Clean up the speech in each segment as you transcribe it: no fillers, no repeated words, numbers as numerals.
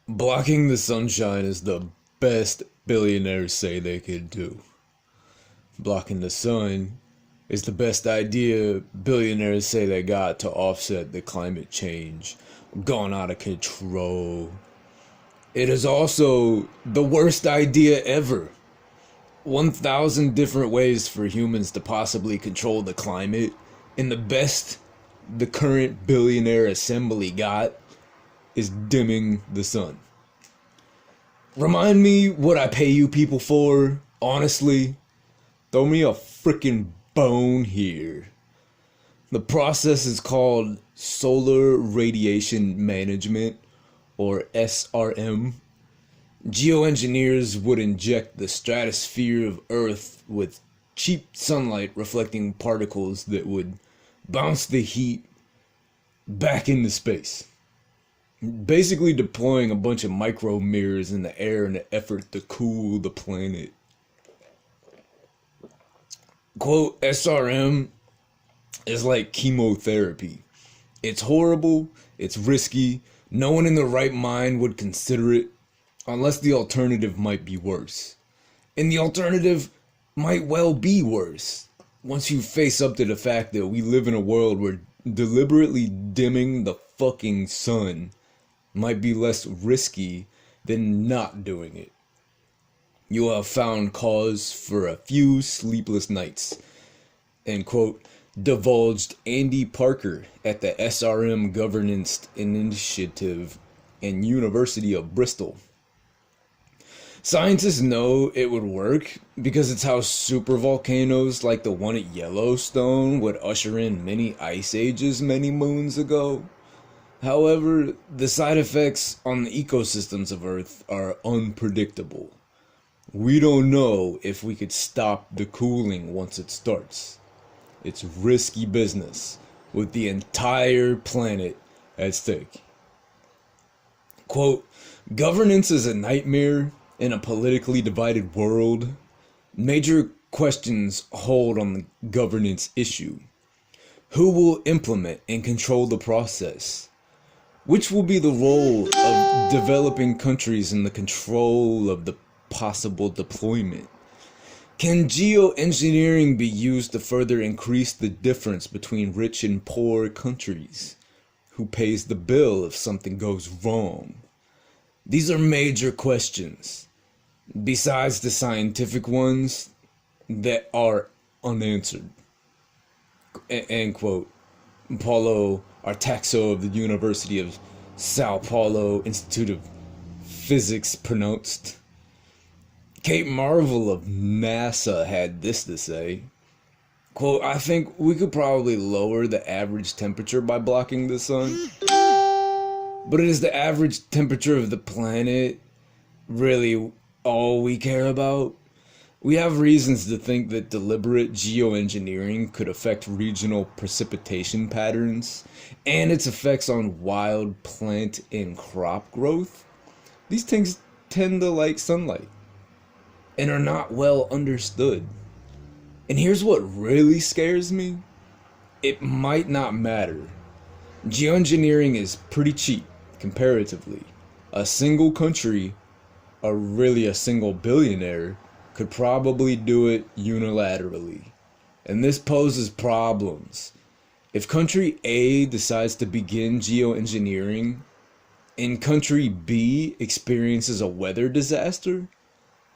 Blocking the sunshine is the best billionaires say they could do. Blocking the sun is the best idea billionaires say they got to offset the climate change gone out of control. It is also the worst idea ever. 1,000 different ways for humans to possibly control the climate, and the best the current billionaire assembly got is dimming the sun. Remind me what I pay you people for, honestly. Throw me a frickin' bone here. The process is called solar radiation management, or SRM. Geoengineers would inject the stratosphere of Earth with cheap sunlight reflecting particles that would bounce the heat back into space. Basically deploying a bunch of micro mirrors in the air in an effort to cool the planet. Quote, SRM is like chemotherapy. It's horrible, it's risky, no one in their right mind would consider it, unless the alternative might be worse. And the alternative might well be worse, once you face up to the fact that we live in a world where deliberately dimming the fucking sun might be less risky than not doing it. You will have found cause for a few sleepless nights. End quote. Divulged Andy Parker at the SRM Governance Initiative and University of Bristol. Scientists know it would work because it's how supervolcanoes like the one at Yellowstone would usher in many ice ages many moons ago. However, the side effects on the ecosystems of Earth are unpredictable. We don't know if we could stop the cooling once it starts. It's risky business with the entire planet at stake. Quote, governance is a nightmare in a politically divided world. Major questions hold on the governance issue. Who will implement and control the process? Which will be the role of developing countries in the control of the possible deployment? Can geoengineering be used to further increase the difference between rich and poor countries? Who pays the bill if something goes wrong? These are major questions, besides the scientific ones that are unanswered. End quote. Paulo Artaxo of the University of Sao Paulo Institute of Physics pronounced. Kate Marvel of NASA had this to say, quote, I think we could probably lower the average temperature by blocking the sun, but it is the average temperature of the planet really all we care about? We have reasons to think that deliberate geoengineering could affect regional precipitation patterns and its effects on wild plant and crop growth. These things tend to like sunlight and are not well understood. And here's what really scares me. It might not matter. Geoengineering is pretty cheap, comparatively. A single country, or really a single billionaire, could probably do it unilaterally. And this poses problems. If country A decides to begin geoengineering, and country B experiences a weather disaster,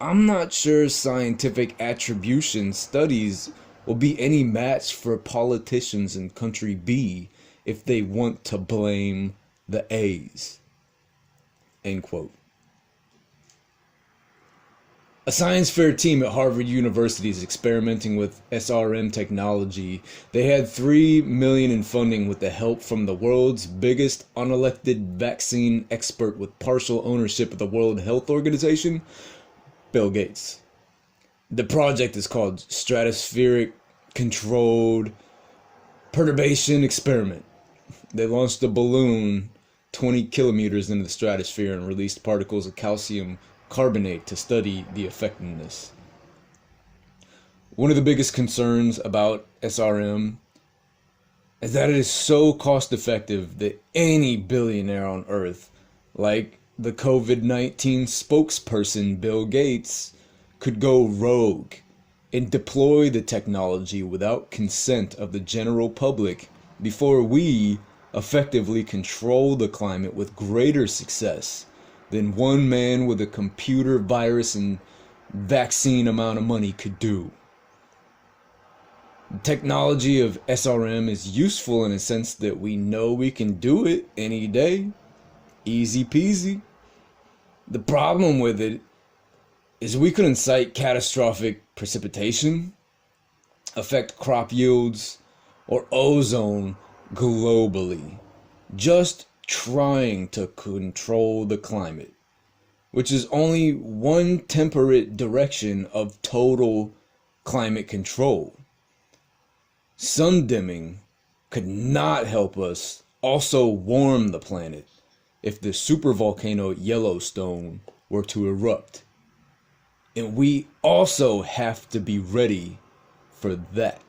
I'm not sure scientific attribution studies will be any match for politicians in country B if they want to blame the A's. End quote. A science fair team at Harvard University is experimenting with SRM technology. They had $3 million in funding with the help from the world's biggest unelected vaccine expert with partial ownership of the World Health Organization, Bill Gates. The project is called Stratospheric Controlled Perturbation Experiment. They launched a balloon 20 kilometers into the stratosphere and released particles of calcium carbonate to study the effectiveness. One of the biggest concerns about SRM is that it is so cost effective that any billionaire on Earth, like the COVID-19 spokesperson Bill Gates could go rogue and deploy the technology without consent of the general public before we effectively control the climate with greater success than one man with a computer virus and vaccine amount of money could do. The technology of SRM is useful in a sense that we know we can do it any day. Easy peasy. The problem with it is we could incite catastrophic precipitation, affect crop yields, or ozone globally, just trying to control the climate, which is only one temperate direction of total climate control. Sun dimming could not help us also warm the planet if the supervolcano Yellowstone were to erupt. And we also have to be ready for that.